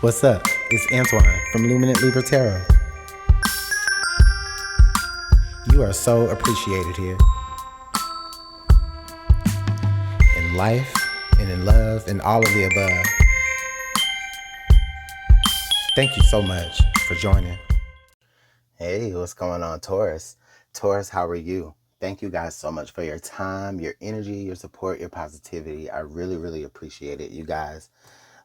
What's up? It's Antoine from Luminant Libra Tarot. You are so appreciated here. In life and in love and all of the above. Thank you so much for joining. Hey, what's going on, Taurus? Taurus, how are you? Thank you guys so much for your time, your energy, your support, your positivity. I really, really appreciate it, you guys.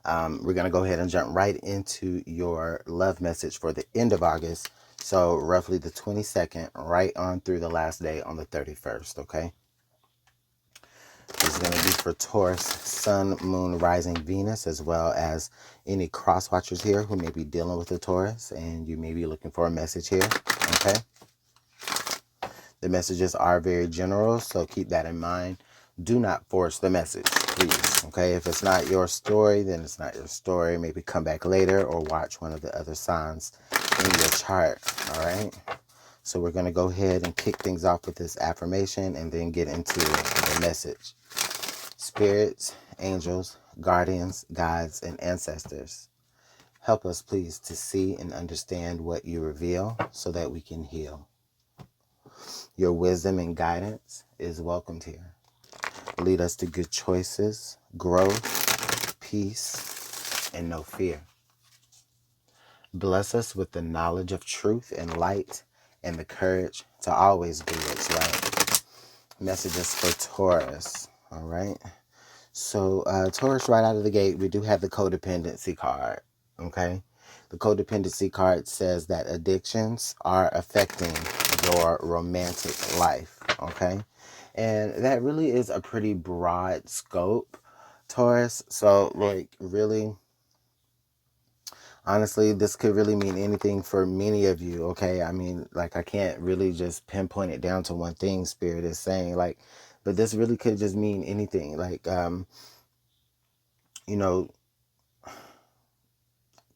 We're going to go ahead and jump right into your love message for the end of August. So roughly the 22nd, right on through the last day on the 31st, okay? This is going to be for Taurus, Sun, Moon, Rising, Venus, as well as any cross watchers here who may be dealing with the Taurus, and you may be looking for a message here, okay? The messages are very general, so keep that in mind. Do not force the message, please, okay? If it's not your story, then it's not your story. Maybe come back later or watch one of the other signs in your chart, all right? So we're going to go ahead and kick things off with this affirmation and then get into the message. Spirits, angels, guardians, guides, and ancestors, help us, please, to see and understand what you reveal so that we can heal. Your wisdom and guidance is welcomed here. Lead us to good choices, growth, peace, and no fear. Bless us with the knowledge of truth and light and the courage to always do what's right. Messages for Taurus, all right? So Taurus, right out of the gate, we do have the codependency card, okay? The codependency card says that addictions are affecting your romantic life, okay? And that really is a pretty broad scope, Taurus. So, like, really, honestly, this could really mean anything for many of you, okay? I mean, like, I can't really just pinpoint it down to one thing, Spirit is saying, like, but this really could just mean anything. Like, you know,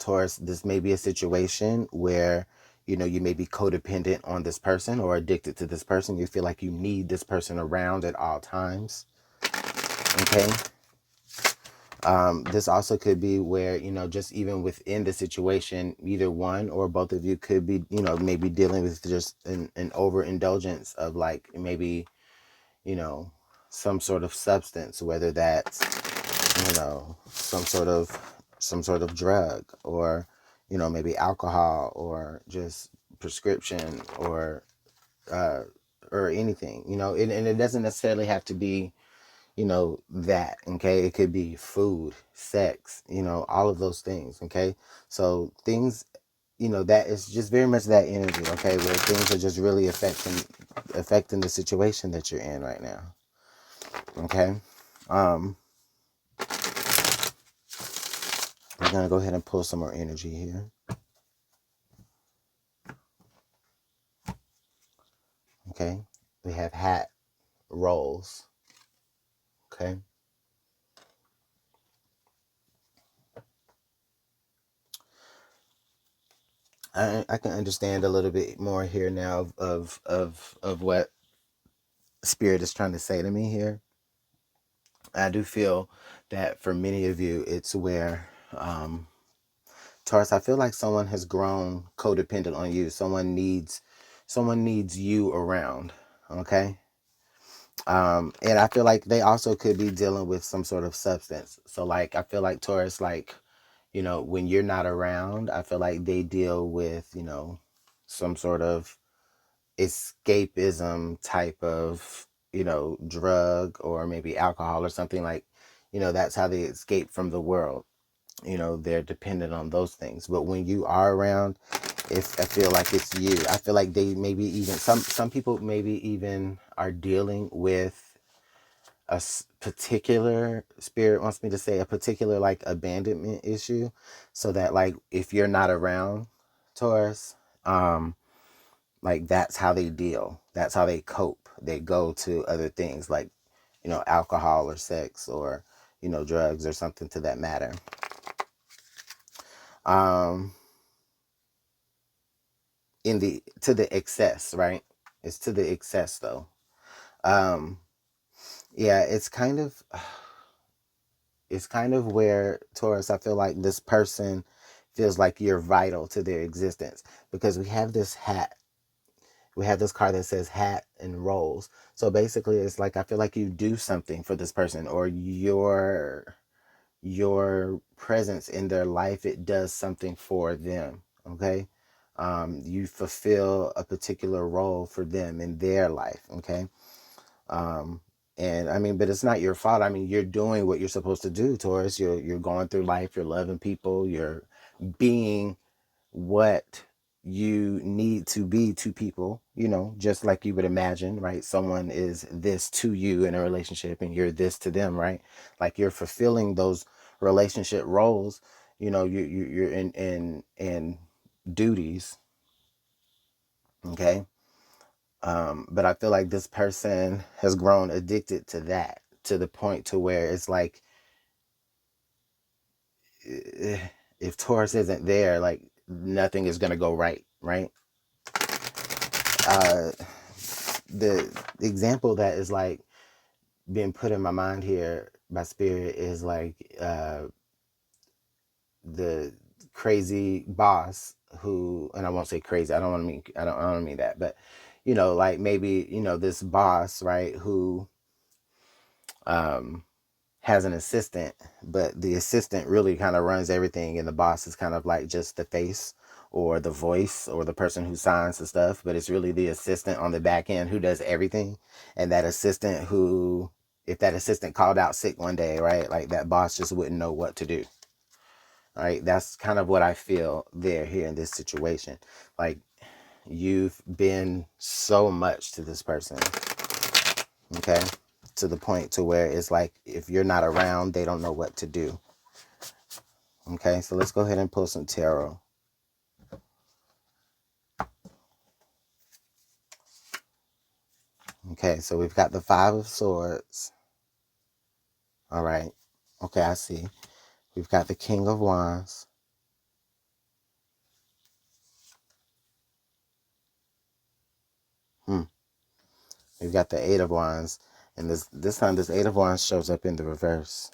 Taurus, this may be a situation where, you know, you may be codependent on this person or addicted to this person. You feel like you need this person around at all times. Okay. This also could be where, you know, just even within the situation, either one or both of you could be, you know, maybe dealing with just an overindulgence of like maybe, you know, some sort of substance, whether that's, you know, some sort of drug or, you know, maybe alcohol or just prescription or anything, you know, and it doesn't necessarily have to be, you know, that, okay? It could be food, sex, you know, all of those things, okay? So things, you know, that is just very much that energy, okay, where things are just really affecting the situation that you're in right now, okay? We're going to go ahead and pull some more energy here. Okay. We have hat, rolls. Okay. I can understand a little bit more here now of what Spirit is trying to say to me here. I do feel that for many of you, it's where, Taurus, I feel like someone has grown codependent on you. Someone needs you around. Okay. And I feel like they also could be dealing with some sort of substance. So like, I feel like Taurus, like, you know, when you're not around, I feel like they deal with, you know, some sort of escapism type of, you know, drug or maybe alcohol or something like, you know, that's how they escape from the world. You know, they're dependent on those things. But when you are around, if I feel like it's you, I feel like they maybe even some people maybe even are dealing with a particular, Spirit wants me to say a particular like abandonment issue, so that like if you're not around, Taurus, like that's how they deal, that's how they cope. They go to other things like, you know, alcohol or sex or, you know, drugs or something to that matter. To the excess, right? It's to the excess though. Yeah, it's kind of where, Taurus, I feel like this person feels like you're vital to their existence, because we have this hat. We have this card that says hat and rolls. So basically it's like, I feel like you do something for this person, or your presence in their life, it does something for them. Okay. You fulfill a particular role for them in their life. Okay. um and I mean, but it's not your fault. I mean, you're doing what you're supposed to do, Taurus. You're going through life, you're loving people, you're being what you need to be to people, just like you would imagine, right? Someone is this to you in a relationship and you're this to them, right? Like, you're fulfilling those relationship roles. You're in duties. Okay. But I feel like this person has grown addicted to that, to the point to where it's like, if Taurus isn't there, like, nothing is going to go right, right? uh the example that is like being put in my mind here by spirit is like, the crazy boss who, and I won't say crazy, I don't mean that, but like, maybe, this boss, right, who um has an assistant, but the assistant really kind of runs everything, and the boss is kind of like just the face or the voice or the person who signs the stuff, but it's really the assistant on the back end who does everything. And that assistant who, if that assistant called out sick one day, right, like, that boss just wouldn't know what to do. All right, that's kind of what I feel there, here in this situation. Like, you've been so much to this person. Okay, to the point to where it's like, if you're not around, they don't know what to do. Okay, so let's go ahead and pull some tarot. Okay, so we've got the Five of Swords. All right. Okay, I see. We've got the King of Wands. We've got the Eight of Wands. And this time, this Eight of Wands shows up in the reverse.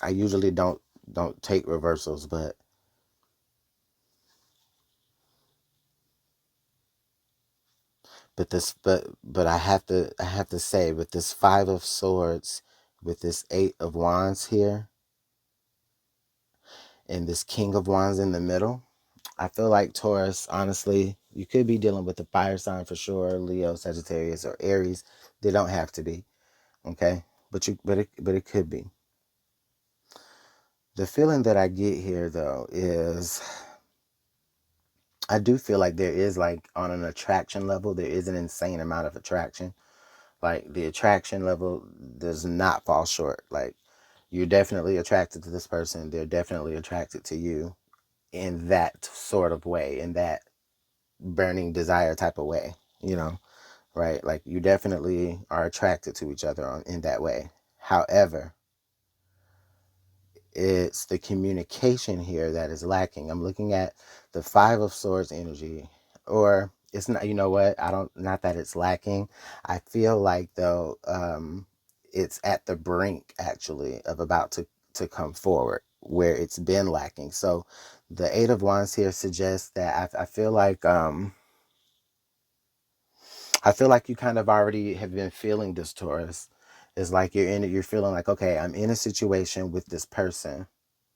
I usually don't take reversals, but I have to say, with this Five of Swords, with this Eight of Wands here, and this King of Wands in the middle, I feel like, Taurus, honestly, you could be dealing with a fire sign for sure, Leo, Sagittarius, or Aries. They don't have to be, okay? But it could be. The feeling that I get here, though, is I do feel like there is, like, on an attraction level, there is an insane amount of attraction. Like, the attraction level does not fall short. Like, you're definitely attracted to this person. They're definitely attracted to you in that sort of way, in that burning desire type of way, right? Like, you definitely are attracted to each other in that way. However, it's the communication here that is lacking. I'm looking at the Five of Swords energy, or it's not, you know what? Not that it's lacking. I feel like, though, it's at the brink, actually, of about to come forward, where it's been lacking. So the Eight of Wands here suggests that I feel like you kind of already have been feeling this, Taurus. It's like you're feeling like, okay, I'm in a situation with this person,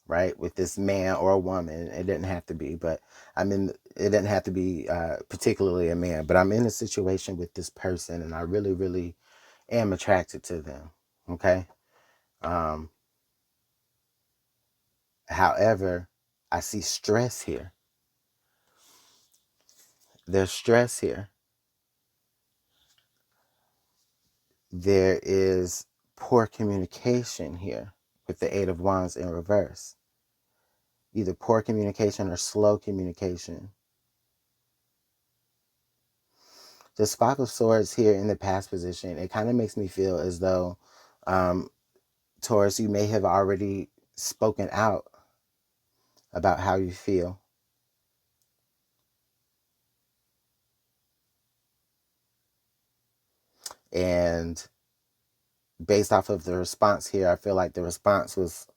right? With this man or a woman. It didn't have to be, but it didn't have to be particularly a man, but I'm in a situation with this person, and I really, really am attracted to them. Okay. Um, However, I see stress here. There's stress here. There is poor communication here with the Eight of Wands in reverse. Either poor communication or slow communication. This Five of Swords here in the past position, it kind of makes me feel as though, um, Taurus, you may have already spoken out about how you feel. And based off of the response here, I feel like the response was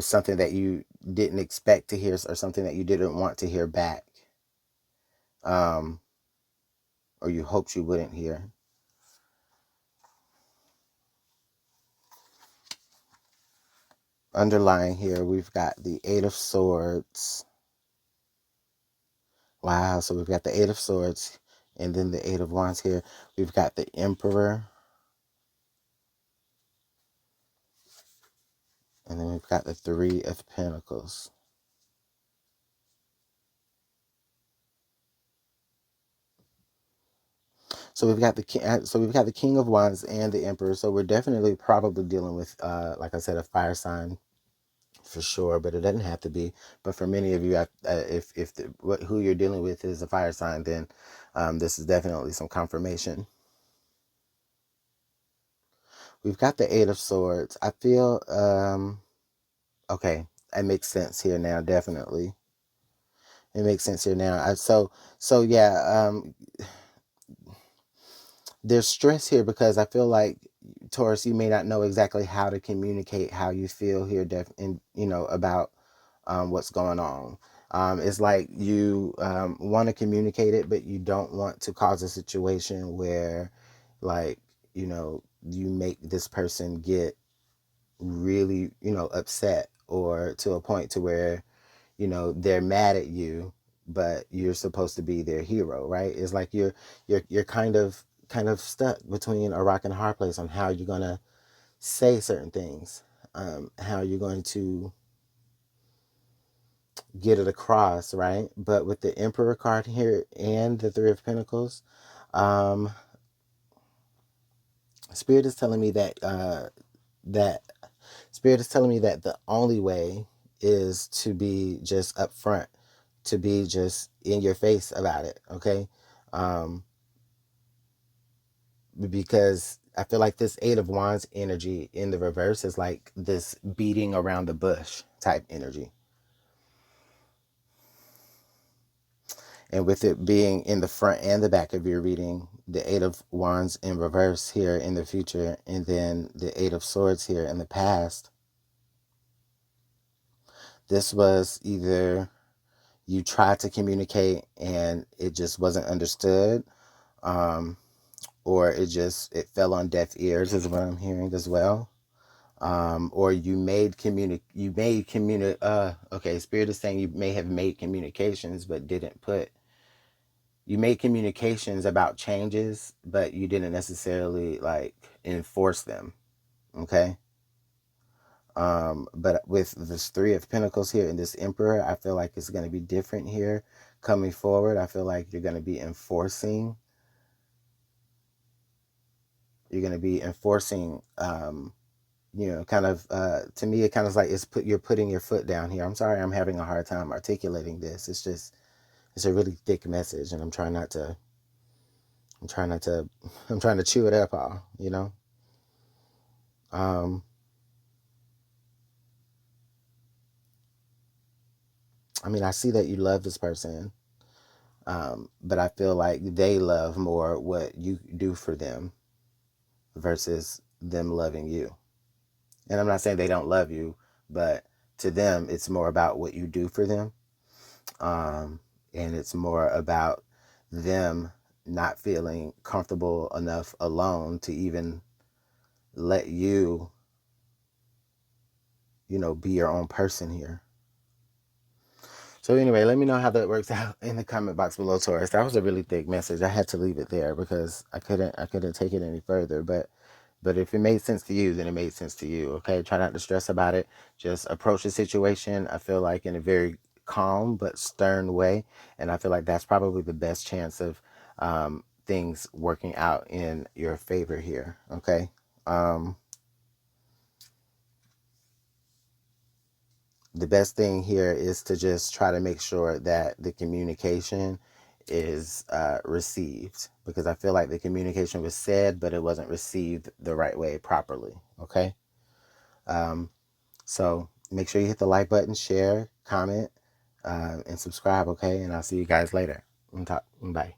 was something that you didn't expect to hear or something that you didn't want to hear back, or you hoped you wouldn't hear. Underlying here, we've got the Eight of Swords. Wow, so we've got the Eight of Swords and then the Eight of Wands here. We've got the Emperor. And then we've got the Three of Pentacles. So we've got the King of Wands and the Emperor. So we're definitely probably dealing with, like I said, a fire sign for sure, but it doesn't have to be. But for many of you, who you're dealing with is a fire sign, then this is definitely some confirmation. We've got the Eight of Swords. I feel, okay, it makes sense here now, definitely. It makes sense here now. Yeah, there's stress here because I feel like, Taurus, you may not know exactly how to communicate how you feel here, about what's going on. It's like you want to communicate it, but you don't want to cause a situation where, like, you make this person get really, upset, or to a point to where, they're mad at you, but you're supposed to be their hero, right? It's like you're kind of stuck between a rock and a hard place on how you're gonna say certain things, how you're going to get it across, right? But with the Emperor card here and the Three of Pentacles, um, Spirit is telling me that the only way is to be just upfront, to be just in your face about it, okay? Because I feel like this Eight of Wands energy in the reverse is like this beating around the bush type energy. And with it being in the front and the back of your reading, the Eight of Wands in reverse here in the future, and then the Eight of Swords here in the past, this was either you tried to communicate and it just wasn't understood, or it fell on deaf ears is what I'm hearing as well. Or you made Spirit is saying you may have made communications, but you made communications about changes, but you didn't necessarily like enforce them. Okay. But with this Three of Pentacles here and this Emperor, I feel like it's going to be different here coming forward. I feel like you're going to be enforcing, to me, it kind of like you're putting your foot down here. I'm sorry, I'm having a hard time articulating this. It's a really thick message, and I'm trying to chew it up all, I mean, I see that you love this person, but I feel like they love more what you do for them versus them loving you. And I'm not saying they don't love you, but to them, it's more about what you do for them. And it's more about them not feeling comfortable enough alone to even let you, be your own person here. So anyway, let me know how that works out in the comment box below, Taurus. That was a really thick message. I had to leave it there because I couldn't take it any further. But if it made sense to you, then it made sense to you. Okay, try not to stress about it. Just approach the situation, I feel like, in a very calm but stern way, and I feel like that's probably the best chance of things working out in your favor here. Okay. The best thing here is to just try to make sure that the communication is received, because I feel like the communication was said, but it wasn't received the right way properly. Okay. So make sure you hit the like button, share, comment, and subscribe. Okay. And I'll see you guys later. Bye.